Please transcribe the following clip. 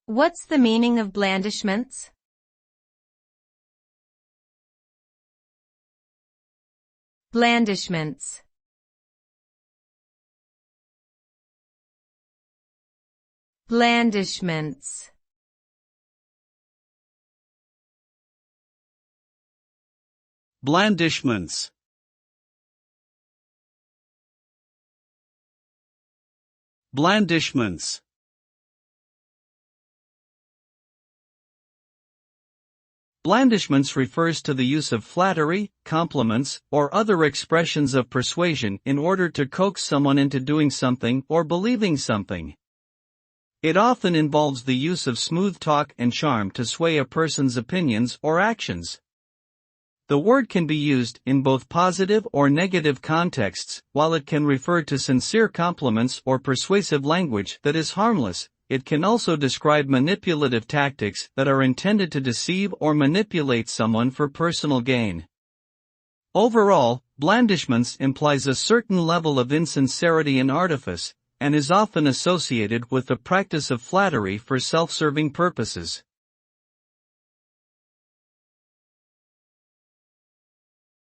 What's the meaning of blandishments? Blandishments. Blandishments. Blandishments. Blandishments. Blandishments refers to the use of flattery, compliments, or other expressions of persuasion in order to coax someone into doing something or believing something. It often involves the use of smooth talk and charm to sway a person's opinions or actions. The word can be used in both positive or negative contexts. While it can refer to sincere compliments or persuasive language that is harmless, it can also describe manipulative tactics that are intended to deceive or manipulate someone for personal gain. Overall, blandishments implies a certain level of insincerity and artifice, and is often associated with the practice of flattery for self-serving purposes.